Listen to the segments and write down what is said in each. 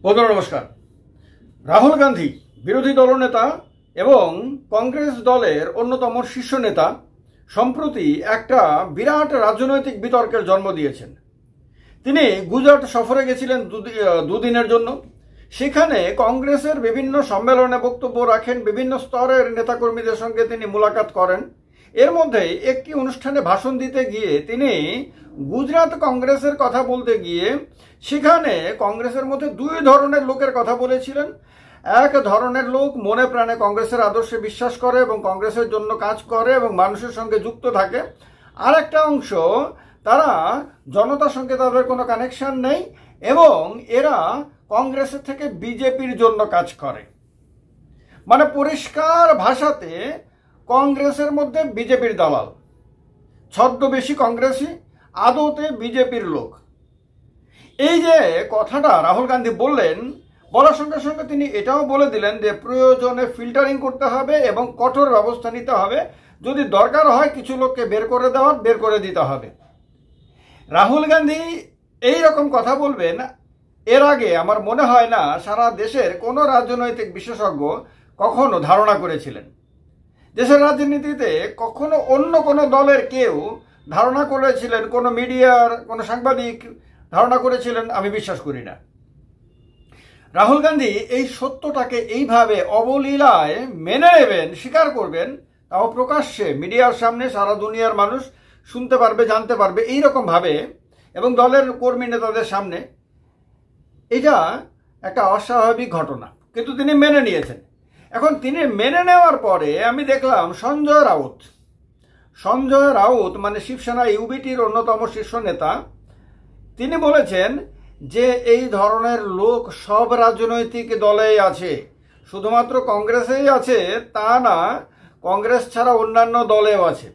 বন্ধুরা নমস্কার। রাহুল গান্ধী বিরোধী দলনেতা এবং কংগ্রেস দলের অন্যতম শীর্ষ নেতা সম্প্রতি একটা বিরাট রাজনৈতিক বিতর্কের জন্ম দিয়েছেন। তিনি গুজরাট সফরে গেছিলেন দুদিনের জন্য। সেখানে কংগ্রেসের বিভিন্ন সম্মেলনে বক্তব্য রাখেন, বিভিন্ন স্তরের নেতাকর্মীদের সঙ্গে তিনি মুলাকাত করেন। এর মধ্যে একটি অনুষ্ঠানে ভাষণ দিতে গিয়ে তিনি গুজরাট কংগ্রেসের কথা বলতে গিয়ে সেখানে কংগ্রেসের মধ্যে দুই ধরনের লোকের কথা বলেছিলেন। এক ধরনের লোক মনে প্রাণে কংগ্রেসের আদর্শে বিশ্বাস করে এবং কংগ্রেসের জন্য কাজ করে এবং মানুষের সঙ্গে যুক্ত থাকে। আর একটা অংশ তারা জনতার সঙ্গে তাদের কোনো কানেকশন নেই এবং এরা কংগ্রেসের থেকে বিজেপির জন্য কাজ করে। মানে পরিষ্কার ভাষাতে কংগ্রেসের মধ্যে বিজেপির দালাল, ছদ্মবেশী কংগ্রেসী, আদতে বিজেপির লোক। এই যে কথাটা রাহুল গান্ধী বললেন, বলার সঙ্গে সঙ্গে তিনি এটাও বলে দিলেন যে প্রয়োজনে ফিল্টারিং করতে হবে এবং কঠোর ব্যবস্থা নিতে হবে। যদি দরকার হয় কিছু লোককে বের করে দিতে হবে। রাহুল গান্ধী এই রকম কথা বলবেন এর আগে আমার মনে হয় না সারা দেশের কোনো রাজনৈতিক বিশেষজ্ঞ কখনো ধারণা করেছিলেন। দেশের রাজনীতিতে কখনো অন্য কোনো দলের কেউ ধারণা করেছিলেন, কোনো মিডিয়ার কোনো সাংবাদিক ধারণা করেছিলেন, আমি বিশ্বাস করি না। রাহুল গান্ধী এই সত্যটাকে এইভাবে অবলীলায় মেনে নেবেন, স্বীকার করবেন, তাও প্রকাশ্যে মিডিয়ার সামনে সারা দুনিয়ার মানুষ শুনতে পারবে, জানতে পারবে এইরকম ভাবে, এবং দলের কর্মী নেতাদের সামনে, এটা একটা অস্বাভাবিক ঘটনা। কিন্তু তিনি মেনে নিয়েছেন। এখন তিনি মেনে নেওয়ার পরে আমি দেখলাম সঞ্জয় রাউত মানে শিবসেনা ইউবিটির অন্যতম শীর্ষ নেতা, তিনি বলেছেন যে এই ধরনের লোক সব রাজনৈতিক দলেই আছে, শুধুমাত্র কংগ্রেসেই আছে তা না, কংগ্রেস ছাড়া অন্যান্য দলেও আছে।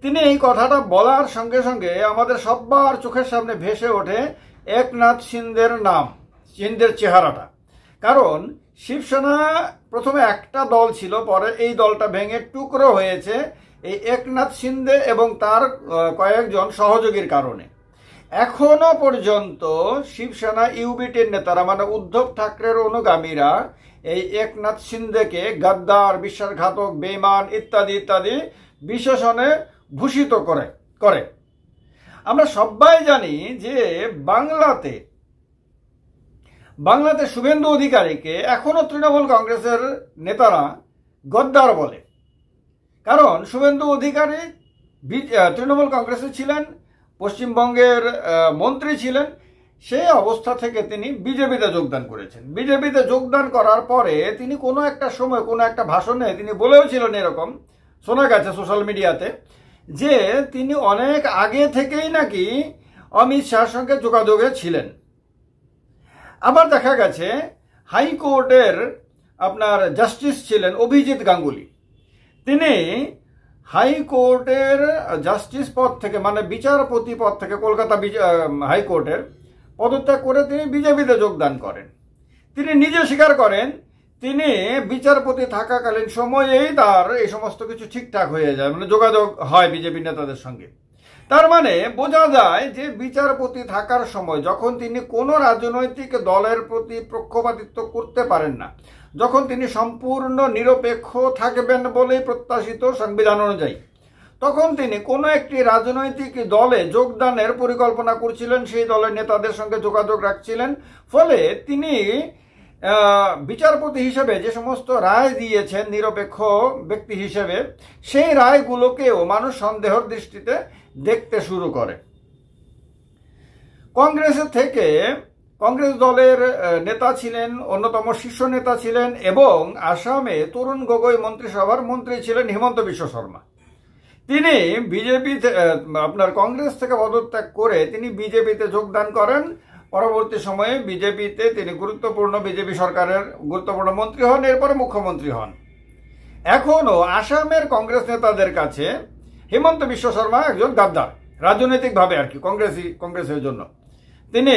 তিনি এই কথাটা বলার সঙ্গে সঙ্গে আমাদের সবার চোখের সামনে ভেসে ওঠে একনাথ শিন্দের নাম, শিন্দের চেহারাটা। কারণ শিবসেনা প্রথমে একটা দল ছিল, পরে এই দলটা ভেঙে টুকরো হয়েছে এই একনাথ শিন্দে এবং তার কয়েকজন সহযোগীর কারণে। এখনো পর্যন্ত শিবসেনা ইউবিটির নেতারা মানে উদ্ধব ঠাকরের অনুগামীরা এই একনাথ শিন্দেকে গাদ্দার, বিশ্বাসঘাতক, বেঈমান ইত্যাদি ইত্যাদি বিশেষণে ভূষিত করে। আমরা সবাই জানি যে বাংলাতে শুভেন্দু অধিকারীকে এখনো তৃণমূল কংগ্রেসের নেতারা গদ্দার বলে। কারণ শুভেন্দু অধিকারী তৃণমূল কংগ্রেসে ছিলেন, পশ্চিমবঙ্গের মন্ত্রী ছিলেন, সেই অবস্থা থেকে তিনি বিজেপিতে যোগদান করেছেন। বিজেপিতে যোগদান করার পরে তিনি কোনো একটা সময় কোনো একটা ভাষণে তিনি বলেওছিলেন, এরকম শোনা গেছে সোশ্যাল মিডিয়াতে, যে তিনি অনেক আগে থেকেই নাকি অমিত শাহর সঙ্গে যোগাযোগে ছিলেন। আবার দেখা গেছে হাইকোর্টের আপনার জাস্টিস ছিলেন অভিজিৎ গাঙ্গুলি, তিনি হাইকোর্টের জাস্টিস পদ থেকে মানে বিচারপতি পদ থেকে কলকাতা হাইকোর্টের পদত্যাগ করে তিনি বিজেপিতে যোগদান করেন। তিনি নিজে স্বীকার করেন তিনি বিচারপতি থাকাকালীন সময়েই তার এই সমস্ত কিছু ঠিকঠাক হয়ে যায়, মানে যোগাযোগ হয় বিজেপি নেতাদের সঙ্গে। তার মানে বোঝা যায় যে বিচারপতি থাকার সময় যখন তিনি কোনো রাজনৈতিক দলের প্রতি পক্ষপাতিত্ব করতে পারেন না, যখন তিনি সম্পূর্ণ নিরপেক্ষ থাকবেন বলেই প্রত্যাশিত সংবিধান অনুযায়ী, তখন তিনি কোনো একটি রাজনৈতিক দলে যোগদানের পরিকল্পনা করছিলেন, সেই দলের নেতাদের সঙ্গে যোগাযোগ রাখছিলেন। ফলে তিনি বিচারপতি হিসেবে যে সমস্ত রায় দিয়েছেন নিরপেক্ষ ব্যক্তি হিসেবে, সেই রায়গুলোকেও মানুষ সন্দেহের দৃষ্টিতে দেখতে শুরু করে। কংগ্রেস দলের নেতা ছিলেন, অন্যতম শীর্ষ নেতা ছিলেন এবং আসামে তরুণ গগৈ মন্ত্রিসভার মন্ত্রী ছিলেন হিমন্ত বিশ্ব শর্মা। তিনি আপনার কংগ্রেস থেকে পদত্যাগ করে তিনি বিজেপিতে যোগদান করেন। পরবর্তী সময়ে বিজেপিতে তিনি বিজেপি সরকারের গুরুত্বপূর্ণ মন্ত্রী হন, এরপরে মুখ্যমন্ত্রী হন। এখনো আসামের কংগ্রেস নেতাদের কাছে হিমন্ত বিশ্ব শর্মা একজন গাদ্দার, রাজনৈতিকভাবে আর কি, কংগ্রেসের জন্য তিনি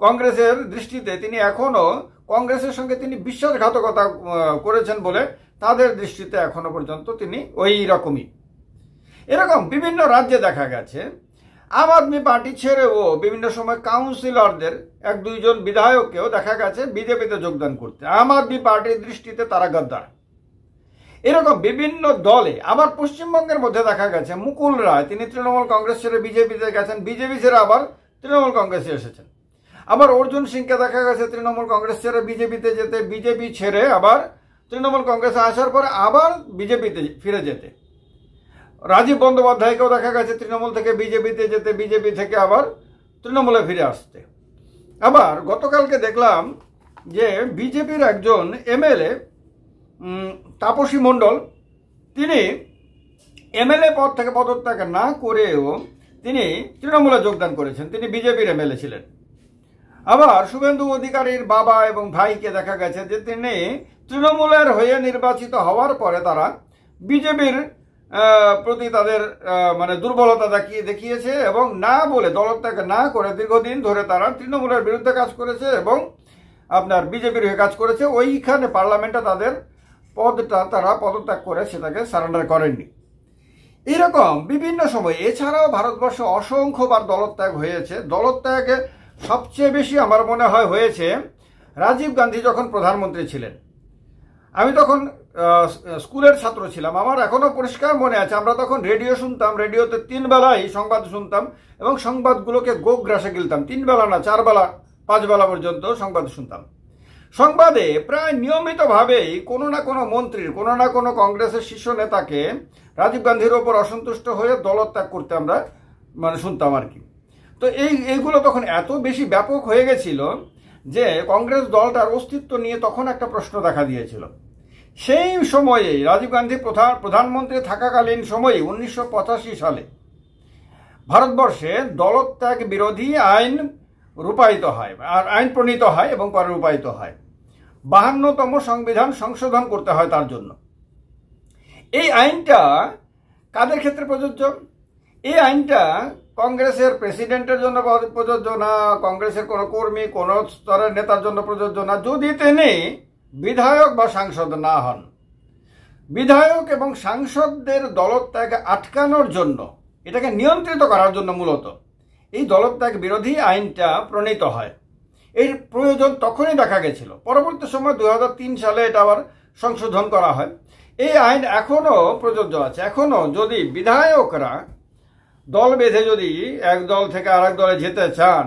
কংগ্রেসের দৃষ্টিতে তিনি এখনো কংগ্রেসের সঙ্গে তিনি বিশ্বাসঘাতকতা করেছেন বলে তাদের দৃষ্টিতে এখনো পর্যন্ত তিনি ওই রকমই। এরকম বিভিন্ন রাজ্যে দেখা গেছে আম আদমি পার্টি ছেড়েও বিভিন্ন সময় কাউন্সিলরদের 1-2 জন বিধায়ককেও দেখা গেছে বিজেপিতে যোগদান করতে। আম আদমি পার্টির দৃষ্টিতে তারা গদ্দার। এরকম বিভিন্ন দলে, আবার পশ্চিমবঙ্গের মধ্যে দেখা গেছে মুকুল রায় তিনি তৃণমূল কংগ্রেস ছেড়ে বিজেপিতে গেছেন, বিজেপি ছেড়ে আবার তৃণমূল কংগ্রেসে এসেছেন। আবার অর্জুন সিংকে দেখা গেছে তৃণমূল কংগ্রেস ছেড়ে বিজেপিতে যেতে, বিজেপি ছেড়ে আবার তৃণমূল কংগ্রেসে আসার পরে আবার বিজেপিতে ফিরে যেতে। রাজীব বন্দ্যোপাধ্যায়কেও দেখা গেছে তৃণমূল থেকে বিজেপিতে যেতে, বিজেপি থেকে আবার তৃণমূলে ফিরে আসতে। আবার গতকালকে দেখলাম যে বিজেপির একজন এমএলএ তাপসী মণ্ডল তিনি এমএলএ পদ থেকে পদত্যাগ না করেও তিনি তৃণমূলে যোগদান করেছেন, তিনি বিজেপির এমএলএ ছিলেন। আবার শুভেন্দু অধিকারীর বাবা এবং ভাইকে দেখা গেছে যে তিনি তৃণমূলের হয়ে নির্বাচিত হওয়ার পরে তারা বিজেপির প্রতি তাদের মানে দুর্বলতা দেখিয়েছে এবং না বলে দলত্যাগ না করে দীর্ঘদিন ধরে তারা তৃণমূলের বিরুদ্ধে কাজ করেছে এবং আপনার বিজেপির হয়ে কাজ করেছে। ওইখানে পার্লামেন্টে তাদের পদটা তারা পদত্যাগ করে সেটাকে সারেন্ডার করেননি। এরকম বিভিন্ন সময় এছাড়াও ভারতবর্ষে অসংখ্যবার দলত্যাগ হয়েছে। দলত্যাগ সবচেয়ে বেশি আমার মনে হয় হয়েছে রাজীব গান্ধী যখন প্রধানমন্ত্রী ছিলেন। আমি তখন স্কুলের ছাত্র ছিলাম, আমার এখনো পরিষ্কার মনে আছে আমরা তখন রেডিও শুনতাম, রেডিওতে 3 বেলাই সংবাদ শুনতাম এবং সংবাদগুলোকে গোগ গ্রাসে গিলতাম। 3 বেলা না, 4 বেলা 5 বেলা পর্যন্ত সংবাদ শুনতাম। সংবাদে প্রায় নিয়মিতভাবেই কোনো না কোনো মন্ত্রীর, কোনো না কোনো কংগ্রেসের শীর্ষ নেতাকে রাজীব গান্ধীর ওপর অসন্তুষ্ট হয়ে দলত্যাগ করতে আমরা মানে শুনতাম আর কি। তো এইগুলো তখন এত বেশি ব্যাপক হয়ে গেছিল যে কংগ্রেস দলটার অস্তিত্ব নিয়ে তখন একটা প্রশ্ন দেখা দিয়েছিল। সেই সময়ে রাজীব গান্ধী প্রধানমন্ত্রী থাকাকালীন সময়ে 1985 সালে ভারতবর্ষে দলত্যাগ বিরোধী আইন রূপায়িত হয় আর আইন প্রণীত হয় এবং পরে রূপায়িত হয়। 52তম সংবিধান সংশোধন করতে হয় তার জন্য। এই আইনটা কাদের ক্ষেত্রে প্রযোজ্য? এই আইনটা কংগ্রেসের প্রেসিডেন্টের জন্য প্রযোজ্য না, কংগ্রেসের কোনো কর্মী কোনো স্তরের নেতার জন্য প্রযোজ্য না, যদি তিনি বিধায়ক বা সাংসদ না হন। বিধায়ক এবং সাংসদদের দলত্যাগ আটকানোর জন্য, এটাকে নিয়ন্ত্রিত করার জন্য মূলত এই দলত্যাগ বিরোধী আইনটা প্রণীত হয়। এর প্রয়োজন তখনই দেখা গেছিল। পরবর্তী সময় 2003 সালে এটা আবার সংশোধন করা হয়। এই আইন এখনো প্রযোজ্য আছে। এখনো যদি বিধায়করা দল বেঁধে যদি এক দল থেকে আরেক দলে যেতে চান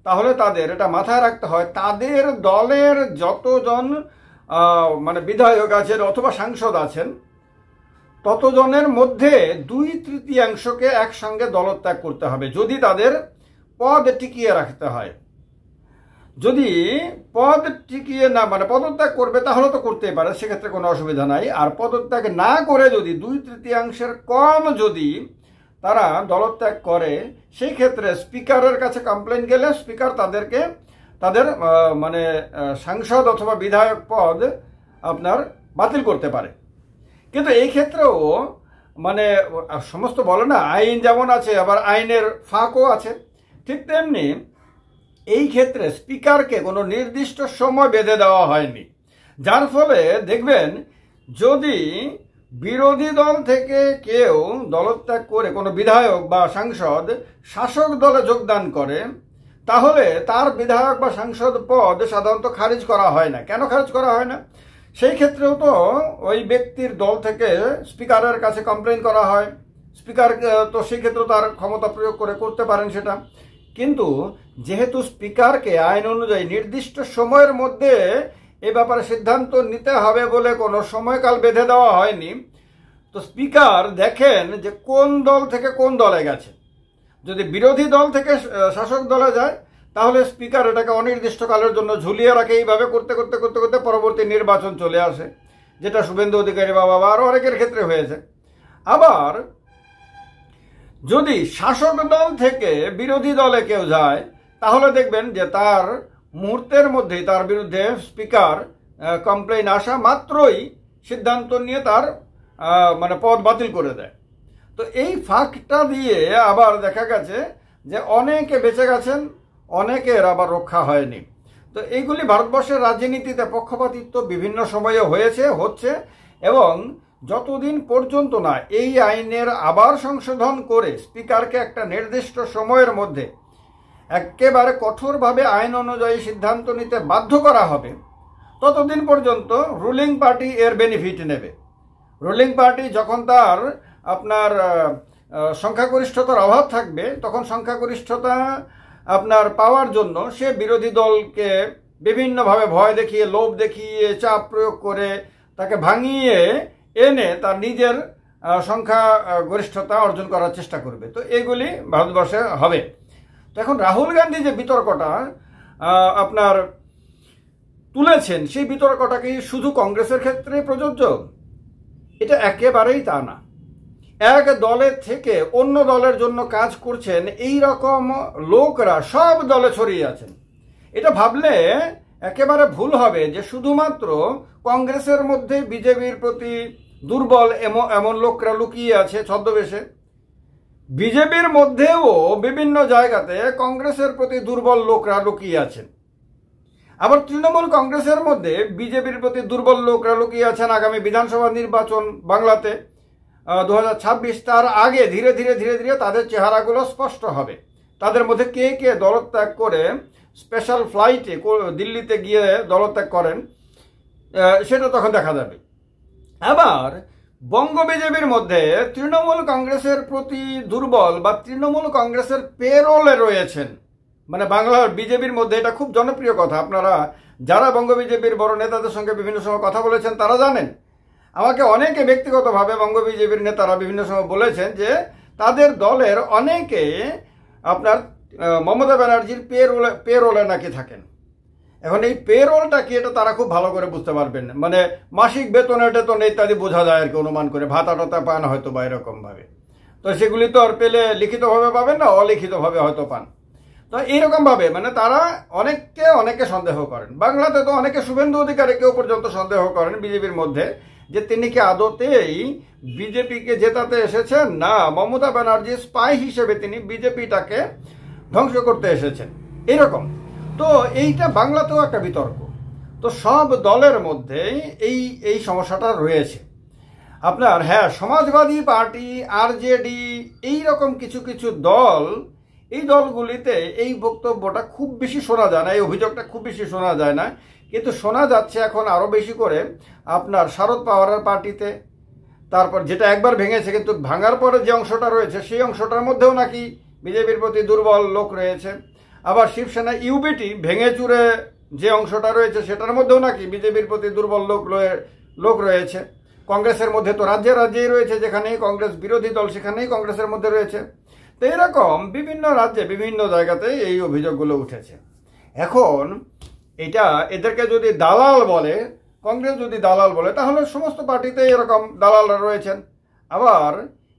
তাহলে তাদের এটা মাথায় রাখতে হয় তাদের দলের যতজন মানে বিধায়ক আছেন অথবা সাংসদ আছেন ততজনের মধ্যে 2/3 একসঙ্গে দলত্যাগ করতে হবে যদি তাদের পদ টিকিয়ে রাখতে হয়। যদি পদ টিকিয়ে না মানে পদত্যাগ করবে তাহলে তো করতেই পারে, সেক্ষেত্রে কোনো অসুবিধা নাই। আর পদত্যাগ না করে যদি 2/3 কম যদি তারা দলত্যাগ করে সেই ক্ষেত্রে স্পিকারের কাছে কমপ্লেন গেলে স্পিকার তাদেরকে তাদের মানে সাংসদ অথবা বিধায়ক পদ আপনার বাতিল করতে পারে। কিন্তু এই ক্ষেত্রেও মানে সমস্ত বলে না আইন যেমন আছে আবার আইনের ফাঁকও আছে, ঠিক তেমনি এই ক্ষেত্রে স্পিকারকে কোনো নির্দিষ্ট সময় বেঁধে দেওয়া হয়নি, যার ফলে দেখবেন যদি বিরোধী দল থেকে কেউ দলত্যাগ করে কোনো বিধায়ক বা সাংসদ শাসক দলে যোগদান করে তাহলে তার বিধায়ক বা সাংসদ পদ সাধারণত খারিজ করা হয় না। কেন খারিজ করা হয় না? সেই ক্ষেত্রেও তো ওই ব্যক্তির দল থেকে স্পিকারের কাছে কমপ্লেন করা হয়, স্পিকার তো সেই ক্ষেত্রে তার ক্ষমতা প্রয়োগ করে করতে পারেন সেটা। কিন্তু যেহেতু স্পিকারকে আইন অনুযায়ী নির্দিষ্ট সময়ের মধ্যে এ ব্যাপারে সিদ্ধান্ত নিতে হবে বলে কোনো সময়কাল বেঁধে দেওয়া হয়নি, তো স্পিকার দেখেন যে কোন দল থেকে কোন দলে গেছে। যদি বিরোধী দল থেকে শাসক দলে যায় তাহলে স্পিকার এটাকে অনির্দিষ্টকালের জন্য ঝুলিয়ে রাখে। এইভাবে করতে করতে করতে করতে পরবর্তী নির্বাচন চলে আসে, যেটা শুভেন্দু অধিকারী বাবা বা আরও অনেকের ক্ষেত্রে হয়েছে। আবার যদি শাসক দল থেকে বিরোধী দলে কেউ যায় তাহলে দেখবেন যে তার মুহূর্তের মধ্যেই তার বিরুদ্ধে স্পিকার কমপ্লেন আসা মাত্রই সিদ্ধান্ত নিয়ে তার মানে পদ বাতিল করে দেয়। তো এই ফাঁকটা দিয়ে আবার দেখা গেছে যে অনেকে বেঁচে গেছেন, অনেকের আবার রক্ষা হয়নি। তো এইগুলি ভারতবর্ষের রাজনীতিতে পক্ষপাতিত্ব বিভিন্ন সময়ে হয়েছে, হচ্ছে এবং যতদিন পর্যন্ত না এই আইনের আবার সংশোধন করে স্পিকারকে একটা নির্দিষ্ট সময়ের মধ্যে একেবারে কঠোরভাবে আইন অনুযায়ী সিদ্ধান্ত নিতে বাধ্য করা হবে, ততদিন পর্যন্ত রুলিং পার্টি এর বেনিফিট নেবে। রুলিং পার্টি যখন তার আপনার সংখ্যাগরিষ্ঠতার অভাব থাকবে, তখন সংখ্যাগরিষ্ঠতা আপনার পাওয়ার জন্য সে বিরোধী দলকে বিভিন্নভাবে ভয় দেখিয়ে, লোভ দেখিয়ে, চাপ প্রয়োগ করে তাকে ভাঙিয়ে এনে তার নিজের সংখ্যাগরিষ্ঠতা অর্জন করার চেষ্টা করবে। তো এগুলি ভারতবর্ষে হবে। তো এখন রাহুল গান্ধী যে বিতর্কটা আপনার তুলেছেন, সেই বিতর্কটা কি শুধু কংগ্রেসের ক্ষেত্রে প্রযোজ্য? এটা একেবারেই তা না। এক দলের থেকে অন্য দলের জন্য কাজ করছেন এই রকম লোকরা সব দলে ছড়িয়ে আছেন। এটা ভাবলে একেবারে ভুল হবে যে শুধুমাত্র কংগ্রেসের মধ্যে বিজেপির প্রতি দুর্বল এমন লোকরা লুকিয়ে আছে ছদ্মবেশে। বিজেপির মধ্যেও বিভিন্ন জায়গাতে কংগ্রেসের প্রতি দুর্বল লোকরা লুকিয়ে আছেন। আবার তৃণমূল কংগ্রেসের মধ্যে বিজেপির প্রতি দুর্বল লোকরা লুকিয়ে আছেন। আগামী বিধানসভা নির্বাচন বাংলাতে 2026, তার আগে ধীরে ধীরে তাদের চেহারাগুলো স্পষ্ট হবে। তাদের মধ্যে কে কে দলত্যাগ করে স্পেশাল ফ্লাইটে দিল্লিতে গিয়ে দলত্যাগ করেন, সেটা তখন দেখা যাবে। আবার বঙ্গ বিজেপির মধ্যে তৃণমূল কংগ্রেসের প্রতি দুর্বল বা তৃণমূল কংগ্রেসের পেরোলে রয়েছেন, মানে বাংলার বিজেপির মধ্যে এটা খুব জনপ্রিয় কথা। আপনারা যারা বঙ্গ বিজেপির বড় নেতাদের সঙ্গে বিভিন্ন সময় কথা বলেছেন তারা জানেন। আমাকে অনেকে ব্যক্তিগতভাবে বঙ্গ বিজেপির নেতারা বিভিন্ন সময় বলেছেন যে তাদের দলের অনেকে আপনার মমতা ব্যানার্জির পেরোলে নাকি থাকেন। এখন এই পেরোলটা কি, এটা তারা খুব ভালো করে বুঝতে পারবেন। মানে মাসিক বেতন টেতন ইত্যাদি বোঝা যায় আর কি, অনুমান করে ভাতা টাতা পান হয়তো বা এরকম ভাবে। তো সেগুলি তো আর পেলে লিখিতভাবে পাবেন না, অলিখিতভাবে হয়তো পান। তো এইরকম ভাবে মানে তারা অনেকে সন্দেহ করেন। বাংলাতে তো অনেকে শুভেন্দু অধিকারীকেও পর্যন্ত সন্দেহ করেন বিজেপির মধ্যে যে তিনি কি আদতেই বিজেপিকে জেতাতে এসেছেন, না মমতা ব্যানার্জি স্পাই হিসেবে তিনি বিজেপিটাকে ধ্বংস করতে এসেছেন, এরকম। তো এইটা বাংলাতেও একটা বিতর্ক। তো সব দলের মধ্যে এই সমস্যাটা রয়েছে। আপনার সমাজবাদী পার্টি, আরজেডি, এইরকম কিছু দল, এই দলগুলিতে এই বক্তব্যটা খুব বেশি শোনা যায় না, এই অভিযোগটা খুব বেশি শোনা যায় না। কিন্তু শোনা যাচ্ছে এখন আরও বেশি করে আপনার শারদ পাওয়ারের পার্টিতে। তারপর যেটা একবার ভেঙেছে, কিন্তু ভাঙার পরে যে অংশটা রয়েছে সেই অংশটার মধ্যেও নাকি বিজেপির প্রতি দুর্বল লোক রয়েছে। আবার শিবসেনা ইউবিটি ভেঙে চুরে যে অংশটা রয়েছে সেটার মধ্যেও নাকি বিজেপির প্রতি দুর্বল লোক রয়েছে। কংগ্রেসের মধ্যে তো রাজ্যেই রয়েছে, যেখানেই কংগ্রেস বিরোধী দল সেখানেই কংগ্রেসের মধ্যে রয়েছে। তো এরকম বিভিন্ন রাজ্যে বিভিন্ন জায়গাতে এই অভিযোগগুলো উঠেছে। এখন এটা এদেরকে যদি দালাল বলে, কংগ্রেস যদি দালাল বলে, তাহলে সমস্ত পার্টিতে এরকম দালালরা রয়েছেন। আবার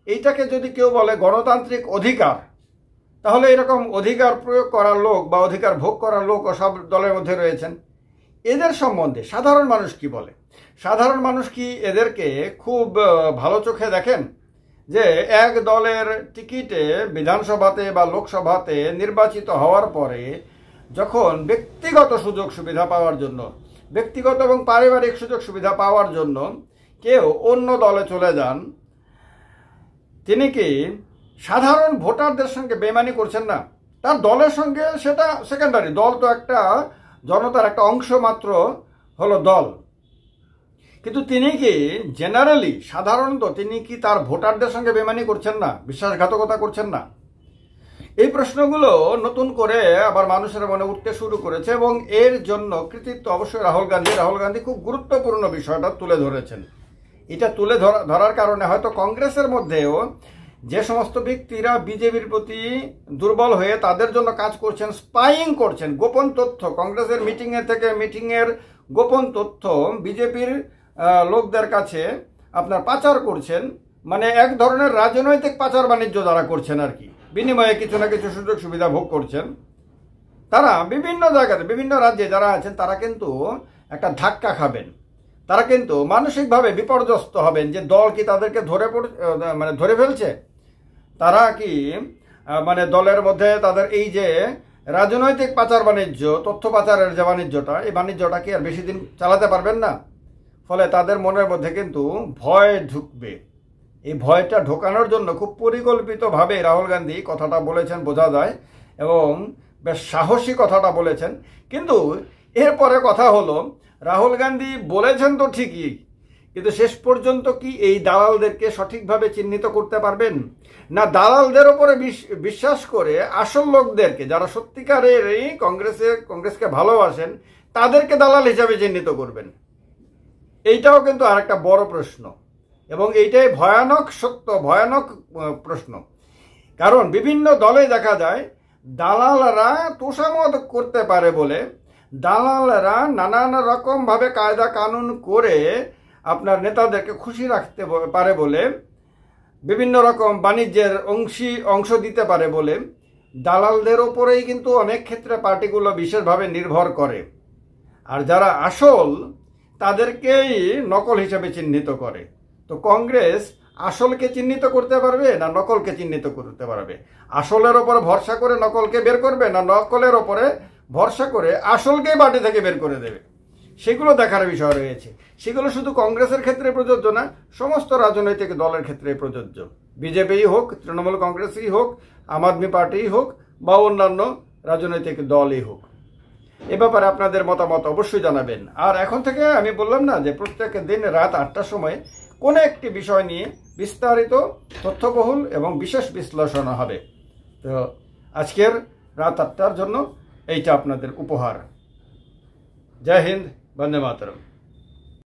এইটাকে যদি কেউ বলে গণতান্ত্রিক অধিকার, তাহলে এরকম অধিকার প্রয়োগ করার লোক বা অধিকার ভোগ করার লোক সব দলের মধ্যে রয়েছেন। এদের সম্বন্ধে সাধারণ মানুষ কি বলে? সাধারণ মানুষ কি এদেরকে খুব ভালো চোখে দেখেন? যে এক দলের টিকিটে বিধানসভাতে বা লোকসভাতে নির্বাচিত হওয়ার পরে যখন ব্যক্তিগত সুযোগ সুবিধা পাওয়ার জন্য, ব্যক্তিগত এবং পারিবারিক সুযোগ সুবিধা পাওয়ার জন্য কেউ অন্য দলে চলে যান, তিনি কি সাধারণ ভোটারদের সঙ্গে বেইমানি করছেন না? তার দলের সঙ্গে সেটা সেকেন্ডারি, দল তো একটা জনতার একটা অংশ মাত্র হলো দল। কিন্তু তিনি কি জেনারেলি সাধারণত তিনি কি তার ভোটারদের সঙ্গে বেইমানি করছেন না, বিশ্বাসঘাতকতা করছেন না? এই প্রশ্নগুলো নতুন করে আবার মানুষের মনে উঠতে শুরু করেছে এবং এর জন্য কৃতিত্ব অবশ্যই রাহুল গান্ধী খুব গুরুত্বপূর্ণ বিষয়টা তুলে ধরেছেন। এটা তুলে ধরার কারণে হয়তো কংগ্রেসের মধ্যেও যে সমস্ত ব্যক্তিরা বিজেপির প্রতি দুর্বল হয়ে তাদের জন্য কাজ করছেন, স্পাইং করছেন, গোপন তথ্য কংগ্রেসের মিটিংয়ের গোপন তথ্য বিজেপির লোকদের কাছে আপনার পাচার করছেন, মানে এক ধরনের রাজনৈতিক পাচার বাণিজ্য যারা করছেন আর কি, বিনিময়ে কিছু না কিছু সুযোগ সুবিধা ভোগ করছেন, তারা বিভিন্ন জায়গাতে বিভিন্ন রাজ্যে যারা আছেন তারা কিন্তু একটা ধাক্কা খাবেন। তারা কিন্তু মানসিকভাবে বিপর্যস্ত হবেন যে দল কি তাদেরকে ধরে ফেলছে, তারা কি মানে দলের মধ্যে তাদের এই যে রাজনৈতিক পাচার বাণিজ্য, তথ্য পাচারের যে বাণিজ্যটা, এই বাণিজ্যটা কি আর বেশি দিন চালাতে পারবেন না। ফলে তাদের মনের মধ্যে কিন্তু ভয় ঢুকবে। এই ভয়টা ঢোকানোর জন্য খুব পরিকল্পিতভাবে রাহুল গান্ধী কথাটা বলেছেন বোঝা যায়, এবং বেশ সাহসী কথাটা বলেছেন। কিন্তু এরপরে কথা হলো, রাহুল গান্ধী বলেছেন তো ঠিকই, কিন্তু শেষ পর্যন্ত কি এই দালালদেরকে সঠিকভাবে চিহ্নিত করতে পারবেন? না দালালদের ওপরে বিশ্বাস করে আসল লোকদেরকে, যারা সত্যিকারের এই কংগ্রেসকে ভালোবাসেন, তাদেরকে দালাল হিসাবে চিহ্নিত করবেন? এইটাও কিন্তু আরেকটা বড় প্রশ্ন, এবং এইটাই ভয়ানক সত্য, ভয়ানক প্রশ্ন। কারণ বিভিন্ন দলে দেখা যায় দালালরা তোষামদ করতে পারে বলে, দালালরা নানান রকমভাবে কায়দা কানুন করে আপনার নেতাদেরকে খুশি রাখতে পারে বলে, বিভিন্ন রকম বাণিজ্যের অংশ দিতে পারে বলে, দালালদের ওপরেই কিন্তু অনেক ক্ষেত্রে পার্টিগুলো বিশেষভাবে নির্ভর করে। আর যারা আসল তাদেরকেই নকল হিসেবে চিহ্নিত করে। তো কংগ্রেস আসলকে চিহ্নিত করতে পারবে না নকলকে চিহ্নিত করতে পারবে? আসলের ওপর ভরসা করে নকলকে বের করবে, না নকলের ওপরে ভরসা করে আসলকেই পার্টি থেকে বের করে দেবে? সেগুলো দেখার বিষয় রয়েছে। সেগুলো শুধু কংগ্রেসের ক্ষেত্রে প্রযোজ্য না, সমস্ত রাজনৈতিক দলের ক্ষেত্রে প্রযোজ্য। বিজেপিই হোক, তৃণমূল কংগ্রেসই হোক, আম আদমি পার্টিই হোক, বা অন্যান্য রাজনৈতিক দলই হোক। এ ব্যাপারে আপনাদের মতামত অবশ্যই জানাবেন। আর এখন থেকে আমি বললাম না যে প্রত্যেক দিন রাত 8টার সময় কোনো একটি বিষয় নিয়ে বিস্তারিত, তথ্যবহুল এবং বিশেষ বিশ্লেষণ হবে। তো আজকের রাত 8টার জন্য এইটা আপনাদের উপহার। জয় হিন্দ, বন্দে মাতরম।